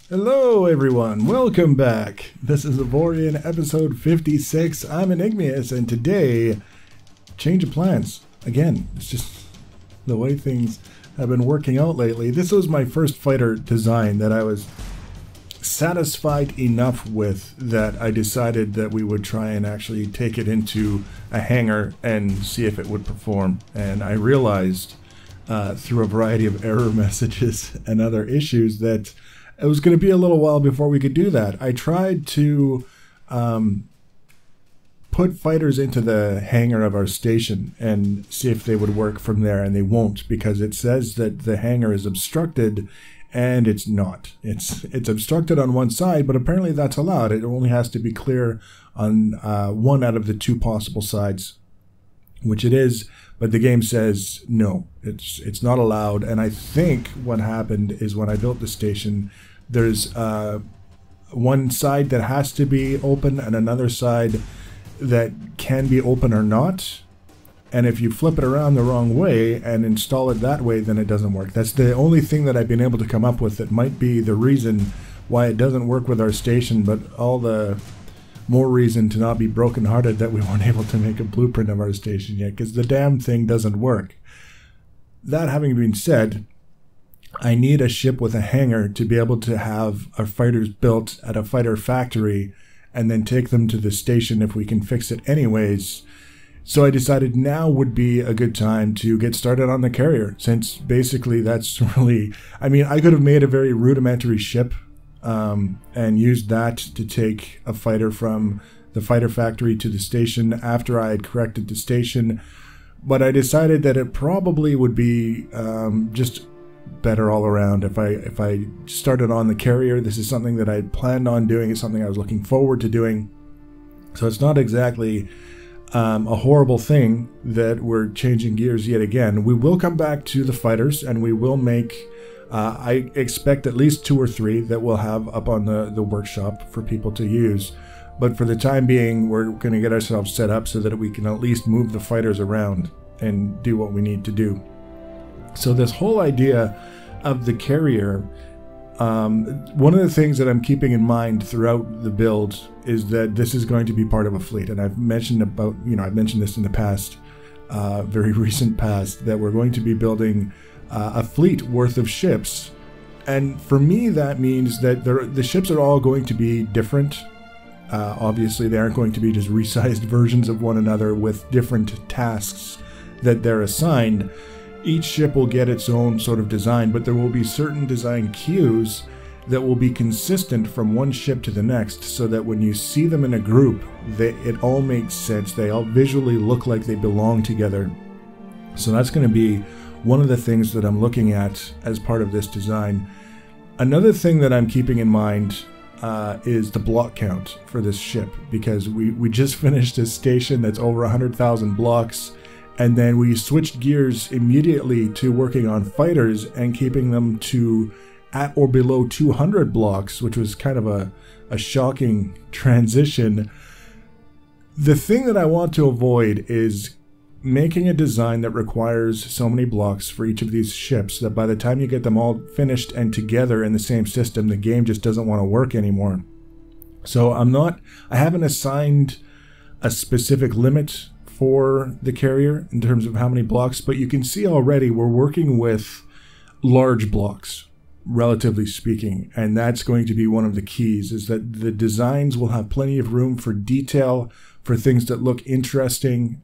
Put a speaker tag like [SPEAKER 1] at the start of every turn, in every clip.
[SPEAKER 1] Hello everyone, welcome back. This is Avorion episode 56. I'm Enigmius and today, change of plans. Again, it's just the way things have been working out lately. This was my first fighter design that I was satisfied enough with that I decided that we would try and actually take it into a hangar and see if it would perform. And I realized through a variety of error messages and other issues that it was going to be a little while before we could do that. I tried to put fighters into the hangar of our station and see if they would work from there, and they won't, because it says that the hangar is obstructed, and it's not. It's obstructed on one side, but apparently that's allowed. It only has to be clear on one out of the two possible sides, which it is, but the game says no, it's not allowed. And I think what happened is when I built the station, there's one side that has to be open and another side that can be open or not. And if you flip it around the wrong way and install it that way, then it doesn't work. That's the only thing that I've been able to come up with that might be the reason why it doesn't work with our station, but all the more reason to not be brokenhearted that we weren't able to make a blueprint of our station yet, because the damn thing doesn't work. That having been said, I need a ship with a hangar to be able to have our fighters built at a fighter factory and then take them to the station if we can fix it anyways. So I decided now would be a good time to get started on the carrier, since basically that's really, I mean, I could have made a very rudimentary ship and used that to take a fighter from the fighter factory to the station after I had corrected the station. But I decided that it probably would be just better all around if I started on the carrier. This is something that I had planned on doing. It's something I was looking forward to doing. So it's not exactly a horrible thing that we're changing gears yet again. We will come back to the fighters, and we will make I expect at least 2 or 3 that we'll have up on the workshop for people to use. But for the time being, we're going to get ourselves set up so that we can at least move the fighters around and do what we need to do. So this whole idea of the carrier, one of the things that I'm keeping in mind throughout the build is that this is going to be part of a fleet. And I've mentioned about, I've mentioned this in the past, very recent past, that we're going to be building a fleet worth of ships. And for me, that means that the ships are all going to be different. Obviously, they aren't going to be just resized versions of one another with different tasks that they're assigned. Each ship will get its own sort of design, but there will be certain design cues that will be consistent from one ship to the next, so that when you see them in a group, it all makes sense. They all visually look like they belong together. So that's going to be one of the things that I'm looking at as part of this design. Another thing that I'm keeping in mind is the block count for this ship, because we just finished a station that's over 100,000 blocks, and then we switched gears immediately to working on fighters and keeping them to at or below 200 blocks, which was kind of a shocking transition. The thing that I want to avoid is making a design that requires so many blocks for each of these ships that by the time you get them all finished and together in the same system, the game just doesn't want to work anymore. So I haven't assigned a specific limit for the carrier in terms of how many blocks, but you can see already we're working with large blocks, relatively speaking, and that's going to be one of the keys, is that the designs will have plenty of room for detail, for things that look interesting,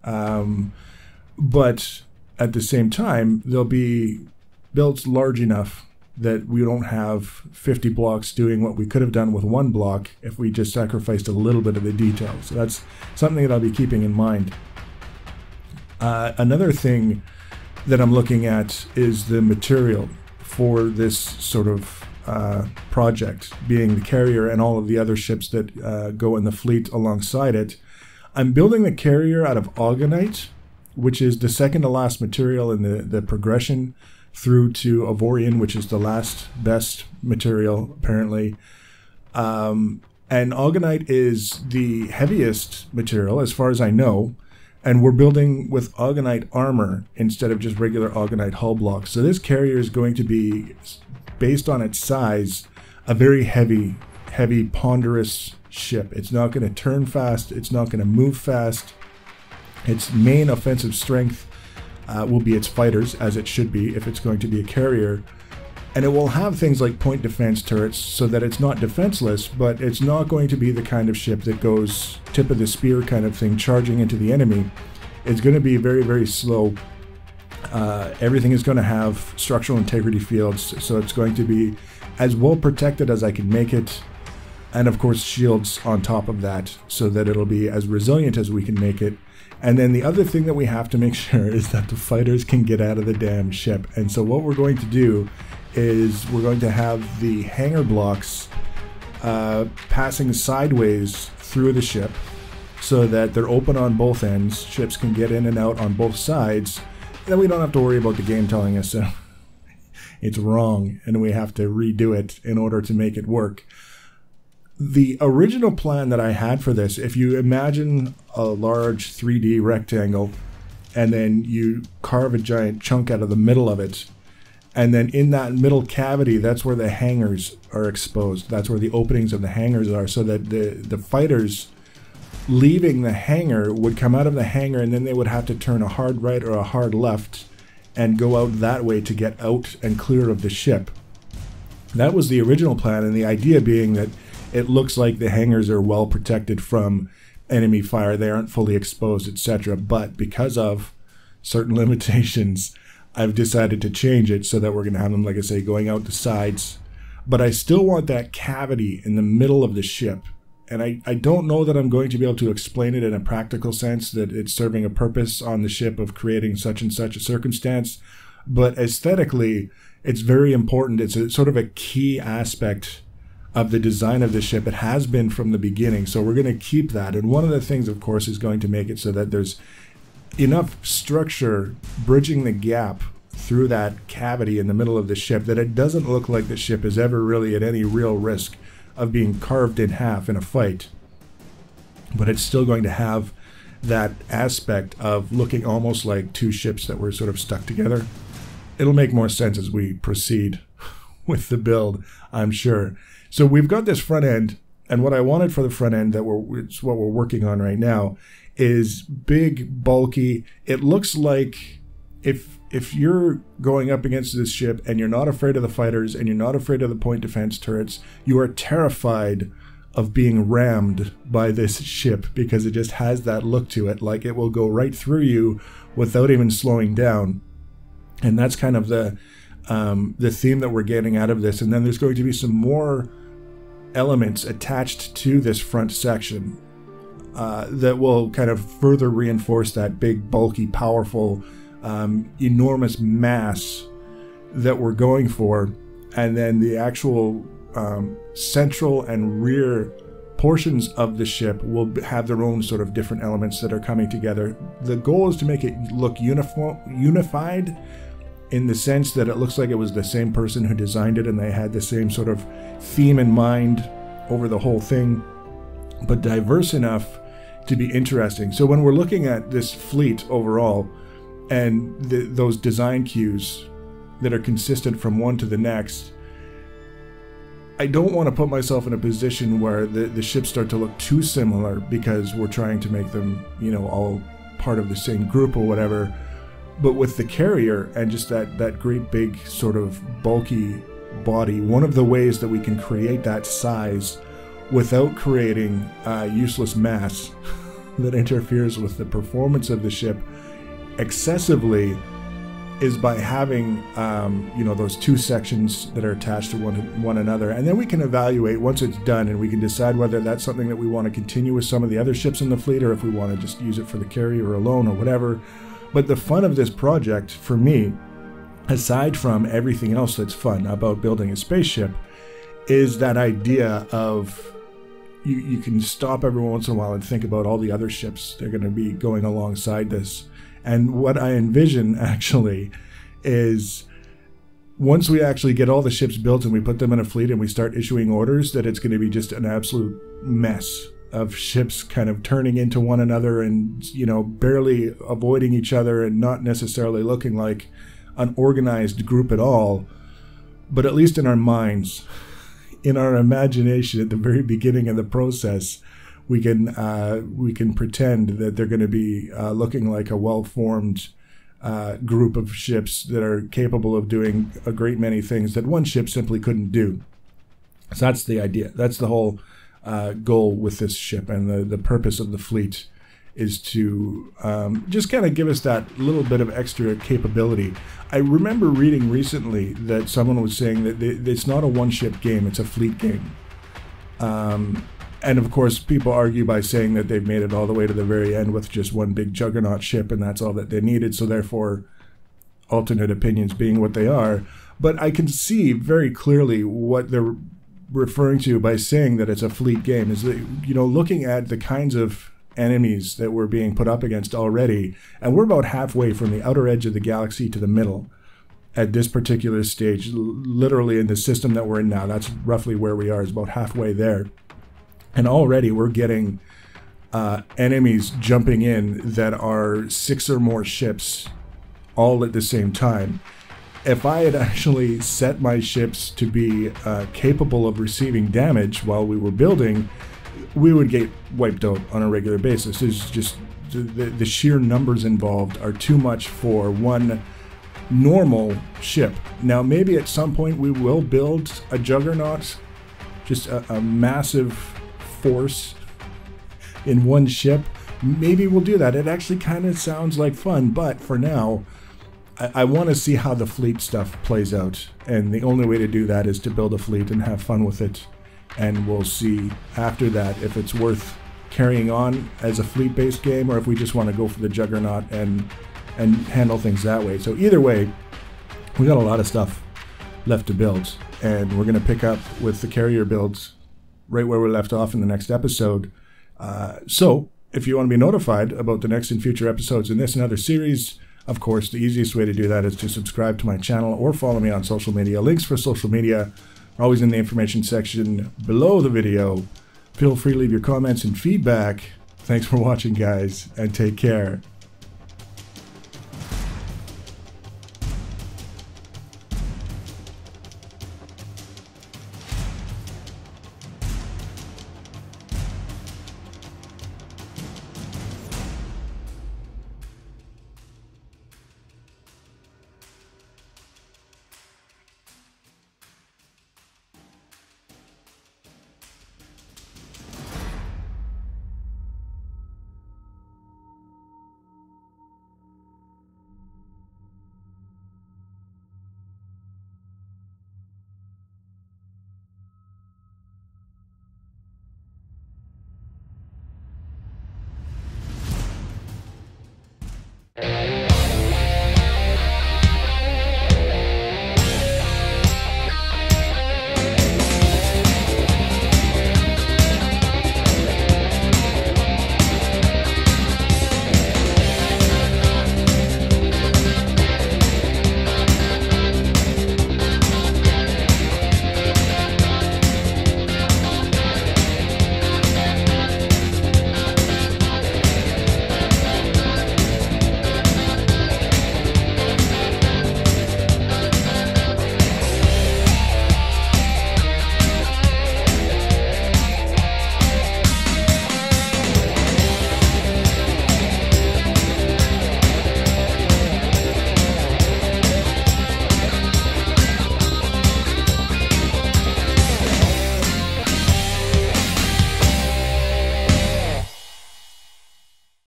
[SPEAKER 1] but at the same time, they'll be built large enough that we don't have 50 blocks doing what we could have done with one block if we just sacrificed a little bit of the detail. So that's something that I'll be keeping in mind. Another thing that I'm looking at is the material for this sort of project, being the carrier and all of the other ships that go in the fleet alongside it. I'm building the carrier out of ogonite, which is the second to last material in the progression through to Avorion, which is the last best material apparently. And ogonite is the heaviest material as far as I know, and we're building with ogonite armor instead of just regular ogonite hull blocks. So this carrier is going to be, based on its size, a very heavy, ponderous ship. It's not going to turn fast. It's not going to move fast. Its main offensive strength will be its fighters, as it should be if it's going to be a carrier. And it will have things like point defense turrets so that it's not defenseless, but it's not going to be the kind of ship that goes tip of the spear kind of thing, charging into the enemy. It's going to be very, very slow. Everything is going to have structural integrity fields, so it's going to be as well protected as I can make it. And of course shields on top of that, so that it'll be as resilient as we can make it. And then the other thing that we have to make sure is that the fighters can get out of the damn ship. And so what we're going to do is we're going to have the hangar blocks passing sideways through the ship so that they're open on both ends. Ships can get in and out on both sides. Then we don't have to worry about the game telling us it's wrong and we have to redo it in order to make it work. The original plan that I had for this, if you imagine a large 3D rectangle and then you carve a giant chunk out of the middle of it, and then in that middle cavity, that's where the hangars are exposed. That's where the openings of the hangars are, so that the fighters leaving the hangar would come out of the hangar, and then they would have to turn a hard right or a hard left and go out that way to get out and clear of the ship. That was the original plan, and the idea being that it looks like the hangars are well protected from enemy fire. They aren't fully exposed, etc. But because of certain limitations, I've decided to change it so that we're going to have them, like I say, going out the sides. But I still want that cavity in the middle of the ship. And I don't know that I'm going to be able to explain it in a practical sense, that it's serving a purpose on the ship of creating such and such a circumstance. But aesthetically, it's very important. It's a sort of a key aspect of the design of the ship. It has been from the beginning. So we're going to keep that. And one of the things, of course, is going to make it so that there's enough structure bridging the gap through that cavity in the middle of the ship that it doesn't look like the ship is ever really at any real risk of being carved in half in a fight. But it's still going to have that aspect of looking almost like two ships that were sort of stuck together. It'll make more sense as we proceed with the build, I'm sure. So we've got this front end, and what I wanted for the front end, it's what we're working on right now, is big, bulky. It looks like if you're going up against this ship and you're not afraid of the fighters and you're not afraid of the point defense turrets, you are terrified of being rammed by this ship, because it just has that look to it, like it will go right through you without even slowing down. And that's kind of the theme that we're getting out of this. And then there's going to be some more elements attached to this front section that will kind of further reinforce that big, bulky, powerful, enormous mass that we're going for. And then the actual central and rear portions of the ship will have their own sort of different elements that are coming together. The goal is to make it look unified, in the sense that it looks like it was the same person who designed it and they had the same sort of theme in mind over the whole thing, but diverse enough to be interesting. So when we're looking at this fleet overall and those design cues that are consistent from one to the next, I don't want to put myself in a position where the ships start to look too similar, because we're trying to make them, you know, all part of the same group or whatever. But with the carrier and just that great big sort of bulky body, one of the ways that we can create that size without creating useless mass that interferes with the performance of the ship excessively is by having you know, those two sections that are attached to one another. And then we can evaluate once it's done, and we can decide whether that's something that we want to continue with some of the other ships in the fleet, or if we want to just use it for the carrier alone or whatever. But the fun of this project, for me, aside from everything else that's fun about building a spaceship, is that idea of you can stop every once in a while and think about all the other ships that are going to be going alongside this. And what I envision, actually, is once we actually get all the ships built and we put them in a fleet and we start issuing orders, that it's going to be just an absolute mess of ships kind of turning into one another and, you know, barely avoiding each other and not necessarily looking like an organized group at all. But at least in our minds, in our imagination at the very beginning of the process, we can pretend that they're going to be looking like a well-formed group of ships that are capable of doing a great many things that one ship simply couldn't do. So that's the idea. That's the whole goal with this ship, and the purpose of the fleet is to just kind of give us that little bit of extra capability. I remember reading recently that someone was saying that it's not a one-ship game, it's a fleet game. And of course, people argue by saying that they've made it all the way to the very end with just one big juggernaut ship, and that's all that they needed, so therefore, alternate opinions being what they are. But I can see very clearly what they're referring to by saying that it's a fleet game, is that, you know, looking at the kinds of enemies that we're being put up against already, and we're about halfway from the outer edge of the galaxy to the middle at this particular stage, literally in the system that we're in now. That's roughly where we are, is about halfway there. And already we're getting enemies jumping in that are 6 or more ships all at the same time. If I had actually set my ships to be capable of receiving damage while we were building, we would get wiped out on a regular basis. It's just the sheer numbers involved are too much for one normal ship. Now, maybe at some point we will build a juggernaut, just a massive force in one ship. Maybe we'll do that. It actually kind of sounds like fun, but for now, I want to see how the fleet stuff plays out, and the only way to do that is to build a fleet and have fun with it, and we'll see after that if it's worth carrying on as a fleet-based game or if we just want to go for the juggernaut and handle things that way. So either way, we got a lot of stuff left to build, and we're going to pick up with the carrier builds right where we left off in the next episode. So if you want to be notified about the next and future episodes in this and other series, of course, the easiest way to do that is to subscribe to my channel or follow me on social media. Links for social media are always in the information section below the video. Feel free to leave your comments and feedback. Thanks for watching, guys, and take care.